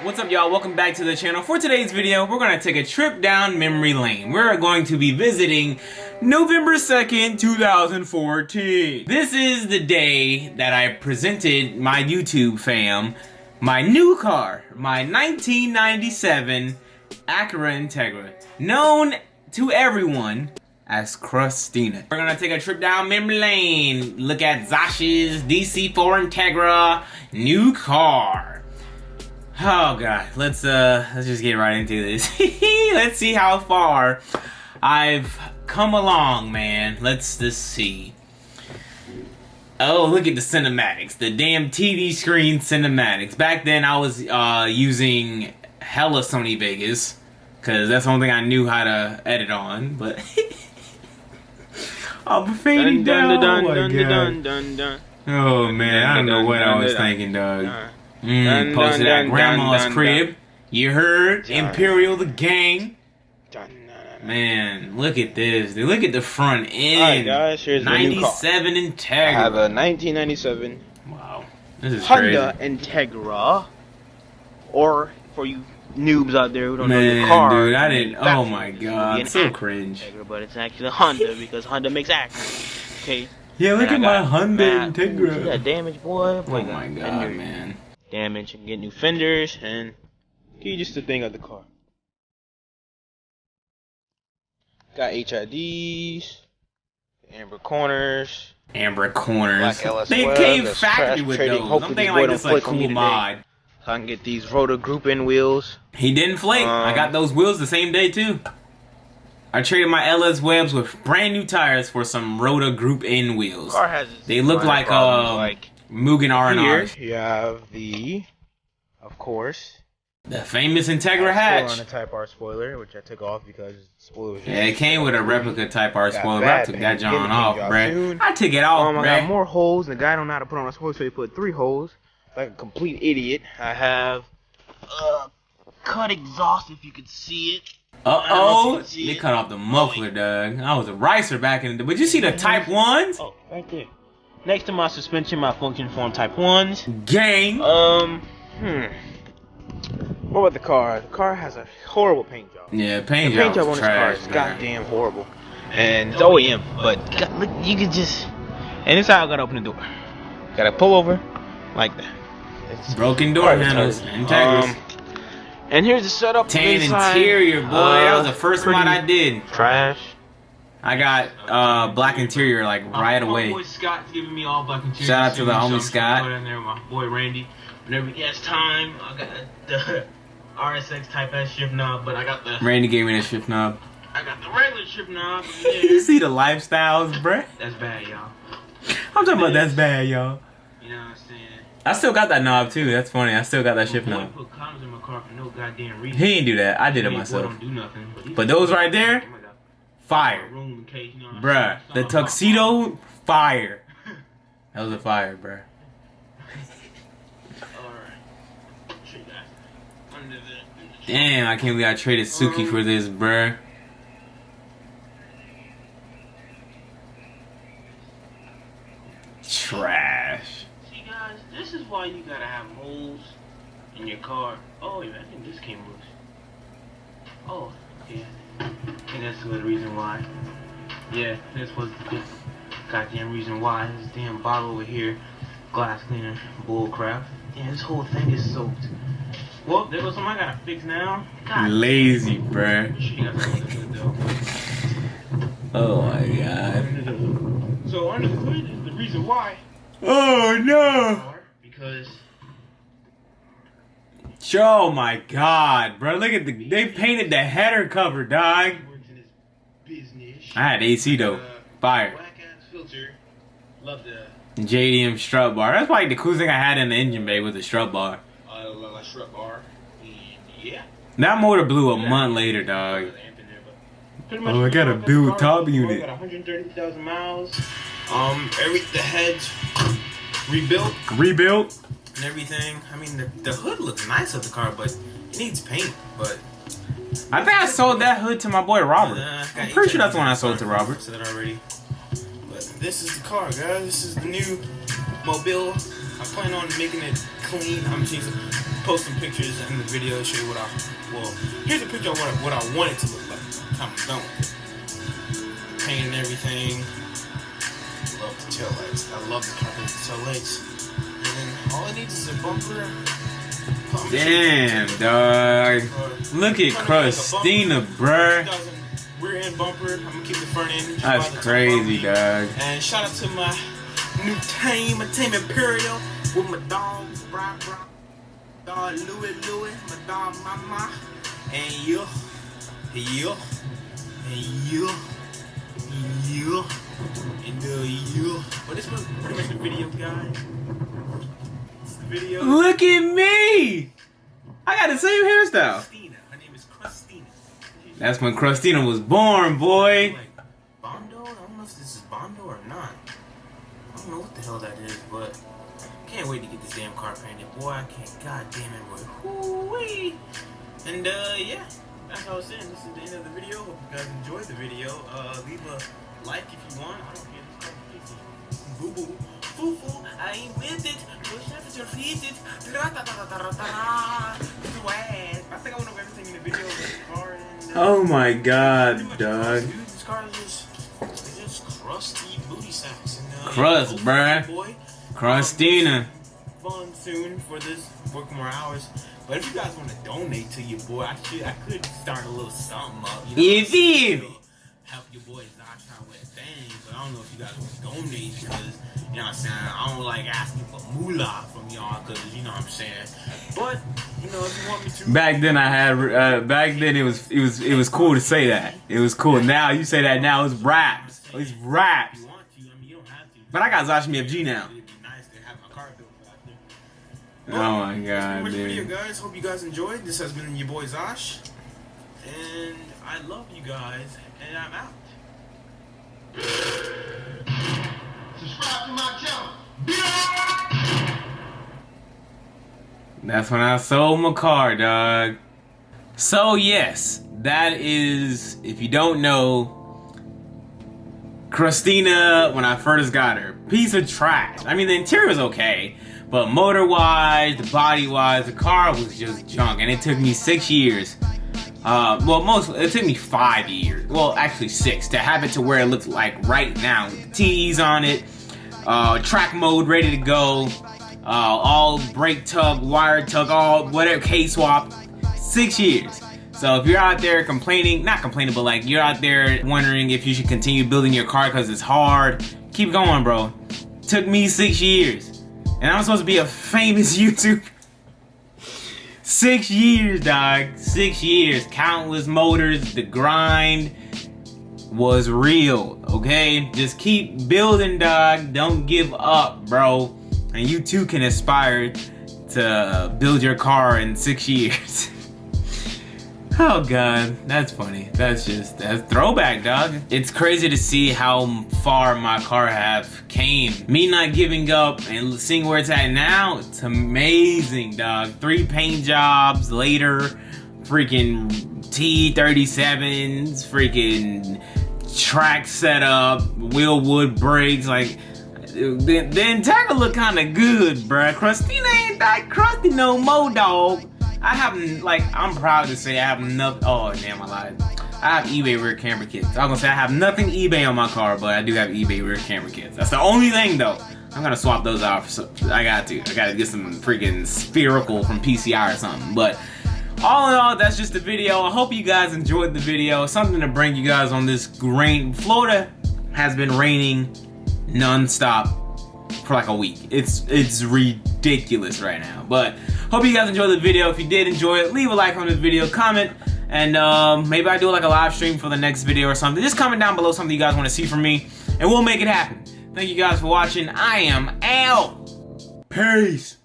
What's up, y'all? Welcome back to the channel. For today's video, we're going to take a trip down memory lane. We're going to be visiting November 2nd, 2014. This is the day that I presented my YouTube fam my new car, my 1997 Acura Integra, known to everyone as Crustina. We're gonna take a trip down memory lane, look at Zosh's DC4 Integra new car. Oh god, let's just get right into this. Let's see how far I've come along, man. Let's just see. Oh, look at the cinematics, the damn TV screen cinematics. Back then I was using hella Sony Vegas, cause that's the only thing I knew how to edit on, but I'm fading down. Oh man, I don't know what I was thinking, dog. Posted at grandma's crib. You heard? Imperial the gang. Man, look at this. Dude, look at the front end. Alright guys, here's the new car. 97 Integra. I have a 1997 wow. This is Honda crazy. Integra. Or for you noobs out there who don't know Man, the car. dude, I didn't. Oh my god, so cringe. Integra, but it's actually a Honda because Honda makes Acura. Okay. Yeah, look at my Honda Integra. See that damage, boy? Oh my god, man. Damage and get new fenders and give you just the thing of the car. Got HIDs, amber corners. Amber corners. Black LS They web, came that's factory trash with trading. those. Hopefully I'm thinking this boy like this don't like flake on me cool today. mod. So I can get these rotor group in wheels. He didn't flake. I got those wheels the same day too. I traded my LS webs with brand new tires for some Rota Group N wheels. Car has They look like Mugen R&Rs. You have the, of course, The famous Integra hatch. on a Type R spoiler, which I took off because the spoiler was just Yeah, it came with a replica Type R got spoiler. bad I took that paint. John Get it, off, bruh. I took it off, I got bruh. more holes, and the guy don't know how to put on a spoiler, so he put 3 holes. Like a complete idiot. I have cut exhaust, if you could see it. Uh-oh. They cut off the muffler, Doug. I was a ricer back in the day. But you see the Type 1s? Oh, right there. Next to my suspension, my function form Type 1s. Gang. What about the car? The car has a horrible paint job. Yeah, The paint paint job job on was this car trash, is man. goddamn horrible. And it's OEM, but God, look, you could just... And this is how I gotta open the door. Gotta pull over, like that. It's Broken door handles. Integras. And here's the setup. Tan inside. interior, boy. That was the first mod I did. Trash. I got black interior like right away. My boy Scott's giving me all black interior. Shout out to the homie I'm Scott. Go down there with my boy Randy. Whenever he has time, I got the RSX Type S shift knob, but I got the Randy gave me that shift knob. I got the regular shift knob. You see the lifestyles, bruh? That's bad, y'all. I'm talking about that's bad, y'all. You know what I'm saying? I still got that knob too. That's funny. I still got that shift My boy knob. put condoms in my car for no goddamn reason. He didn't do that. I did it Boy myself. don't do nothing, but, But those right there, Oh my God. fire. Room in case, you know what I'm Bruh, saying? the tuxedo, fire. That was a fire, bruh. Alright. Show you guys. Under the Damn, I can't believe I traded Suki for this, bruh. Trash. See guys, this is why you gotta have holes in your car. Oh yeah, I think this came loose. Oh, yeah. I think that's the reason why. Yeah, this was the goddamn reason why. This damn bottle over here, glass cleaner, bull crap. Yeah, this whole thing is soaked. Well, there goes something I gotta fix now. God. Lazy, bruh. Sure you got something to do, though. Oh my god. So under the hood is the reason why. Oh no! Because Oh my god, bro. Look at they painted the header cover, dog. he works in his business. I had AC though. Fire. Black ass filter. Love the JDM strut bar. That's like the coolest thing I had in the engine bay was the strut bar. strut bar. And yeah. That motor blew a month later, dog. Oh, I got a build top unit. Got 130,000 miles. The heads rebuilt Rebuilt. and everything. I mean, the hood looks nice of the car, but it needs paint. But I think I sold that hood to my boy Robert. I'm pretty sure that's the one I sold to Robert. Said that already. But this is the car, guys. This is the new Mobile. I plan on making it clean. I'm just post some pictures in the video, show you what here's a picture of what I want it to look like. I'm done with it. Paint and everything. Love the tail lights. I love the carpet tail lights. And then all it needs is a bumper. Damn, dog. Look at Crustina, bruh. Rear end bumper. I'm gonna keep the front end. That's crazy, dog. And shout out to my new team, Imperial, with my dog, dog Louis, my dog Mama, and you, and you, But this was pretty much the video, guys. Video. Look at me! I got the same hairstyle. Crustina. Her name is Crustina. That's when Crustina was born, boy. Like Bondo? I don't know if this is Bondo or not. I don't know what the hell that is, but can't wait to get this damn car painted. Boy, I can't. God damn it, boy. Whoo-wee. And yeah, that's all I was saying. This is the end of the video. Hope you guys enjoyed the video. Leave a like if you want. I don't care. This car is boo boo. Foo-foo, I ain't with it. Push up to feet it. Swag. I think I went over everything in the video with the car and Oh my god, dog. dude, this car is just crusty booty sacks. And, Crust, bruh. Boy, Crustina. fun soon for this, work more hours. But if you guys want to donate to your boy, I could start a little something up. You feel me? Help your boy Zosh out with things, but I don't know if you guys want to donate because, you know what I'm saying, I don't like asking for moolah from y'all because, you know what I'm saying. But, you know, if you want me to. Back then I had back then it was cool to say that. It was cool. Now you say that now it's raps. It's raps. If you want to, I mean, you don't have to. But I got Zosh MFG now. It'd be nice to have my car built out there. Oh my That's god, pretty much the video, dude. guys. Hope you guys enjoyed. This has been your boy Zosh. And I love you guys. And I'm out. Subscribe to my channel. That's when I sold my car, dog. So yes, that is, if you don't know, Crustina, when I first got her, piece of trash. I mean, the interior was okay, but motor-wise, the body-wise, the car was just junk, and it took me 6 years. It took me 5 years. Well, actually 6 to have it to where it looks like right now. With the T's on it, track mode ready to go, all brake tug, wire tug, all whatever, K-swap. 6 years. So if you're out there complaining, not complaining, but like you're out there wondering if you should continue building your car because it's hard, keep going, bro. Took me 6 years. And I'm supposed to be a famous YouTuber. 6 years, dog. 6 years. Countless motors. The grind was real, okay? Just keep building, dog. Don't give up, bro. And you too can aspire to build your car in 6 years. Oh god, that's funny. That's throwback, dog. It's crazy to see how far my car have came. Me not giving up and seeing where it's at now, it's amazing, dog. 3 paint jobs later, freaking T37s, freaking track setup, wheel wood brakes, like the Integra look kinda good, bruh. Crustina ain't that crusty no more, dog. I have, like, I'm proud to say I have nothing. Oh, damn, I lied. I have eBay rear camera kits. I was gonna say I have nothing eBay on my car, but I do have eBay rear camera kits. That's the only thing, though. I'm gonna swap those out. I gotta get some freaking spherical from PCI or something. But all in all, that's just the video. I hope you guys enjoyed the video. Something to bring you guys on this rain. Florida has been raining non-stop for like a week. It's ridiculous right now. But hope you guys enjoyed the video. If you did enjoy it, leave a like on this video, comment, and maybe I do like a live stream for the next video or something. Just comment down below something you guys want to see from me, and we'll make it happen. Thank you guys for watching. I am out. Peace.